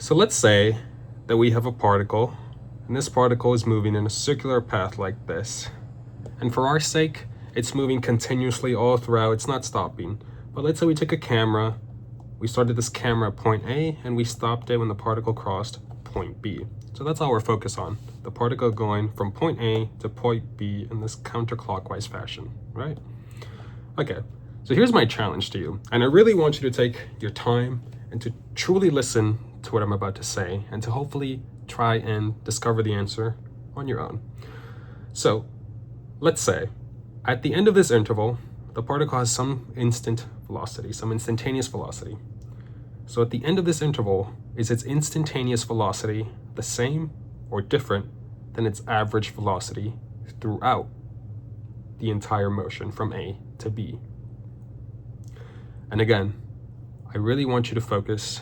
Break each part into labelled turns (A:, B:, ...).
A: So let's say that we have a particle, and this particle is moving in a circular path like this. And for our sake, it's moving continuously all throughout, it's not stopping. But let's say we took a camera, we started this camera at point A, and we stopped it when the particle crossed point B. So that's all we're focused on, the particle going from point A to point B in this counterclockwise fashion, right? Okay, so here's my challenge to you, and I really want you to take your time and to truly listen to what I'm about to say, and to hopefully try and discover the answer on your own. So let's say at the end of this interval, the particle has some instant velocity, some instantaneous velocity. So at the end of this interval, is its instantaneous velocity the same or different than its average velocity throughout the entire motion from A to B? And again, I really want you to focus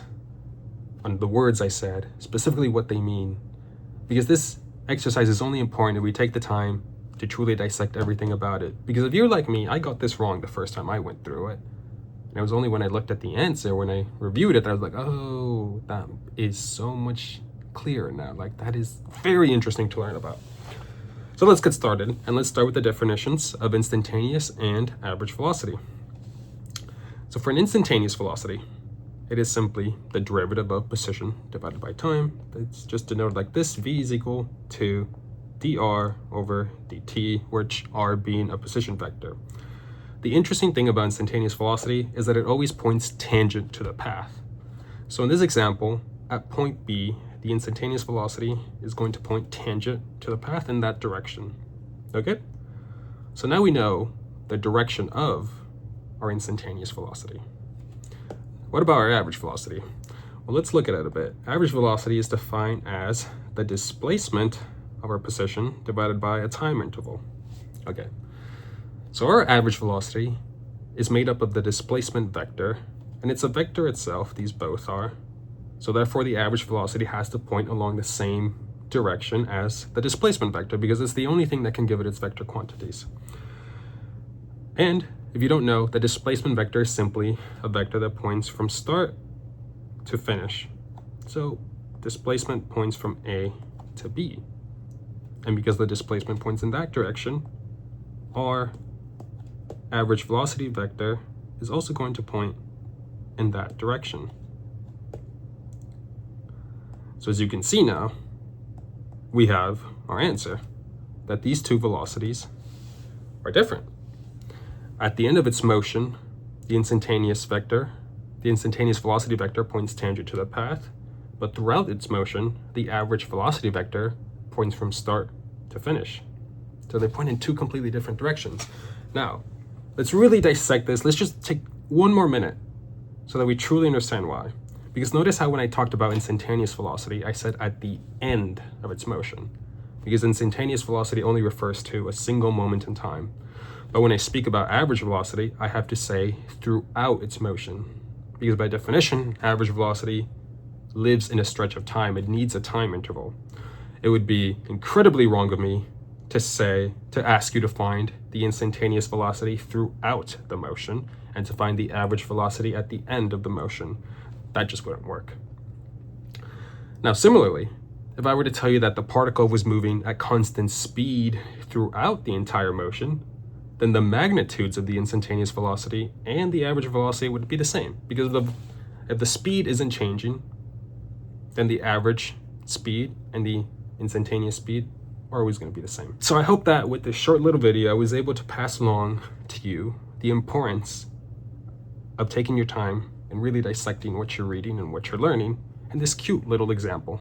A: on the words I said, specifically what they mean, because this exercise is only important if we take the time to truly dissect everything about it. Because if you're like me, I got this wrong the first time I went through it. And it was only when I looked at the answer, when I reviewed it, that I was like, oh, that is so much clearer now. Like, that is very interesting to learn about. So let's get started, and let's start with the definitions of instantaneous and average velocity. So for an instantaneous velocity, it is simply the derivative of position divided by time. It's just denoted like this: v is equal to dr over dt, which r being a position vector. The interesting thing about instantaneous velocity is that it always points tangent to the path. So in this example, at point B, the instantaneous velocity is going to point tangent to the path in that direction. Okay? So now we know the direction of our instantaneous velocity. What about our average velocity? Well, let's look at it a bit. Average velocity is defined as the displacement of our position divided by a time interval. Okay, so our average velocity is made up of the displacement vector, and it's a vector itself, these both are. So therefore the average velocity has to point along the same direction as the displacement vector, because it's the only thing that can give it its vector quantities. And if you don't know, the displacement vector is simply a vector that points from start to finish. So displacement points from A to B. And because the displacement points in that direction, our average velocity vector is also going to point in that direction. So as you can see now, we have our answer, that these two velocities are different. At the end of its motion, the instantaneous velocity vector points tangent to the path, but throughout its motion, the average velocity vector points from start to finish. So they point in two completely different directions. Now, let's really dissect this. Let's just take one more minute so that we truly understand why. Because notice how when I talked about instantaneous velocity, I said at the end of its motion, because instantaneous velocity only refers to a single moment in time. But when I speak about average velocity, I have to say throughout its motion, because by definition, average velocity lives in a stretch of time. It needs a time interval. It would be incredibly wrong of me to ask you to find the instantaneous velocity throughout the motion and to find the average velocity at the end of the motion. That just wouldn't work. Now, similarly, if I were to tell you that the particle was moving at constant speed throughout the entire motion, then the magnitudes of the instantaneous velocity and the average velocity would be the same, because if the speed isn't changing, then the average speed and the instantaneous speed are always going to be the same. So I hope that with this short little video, I was able to pass along to you the importance of taking your time and really dissecting what you're reading and what you're learning in this cute little example.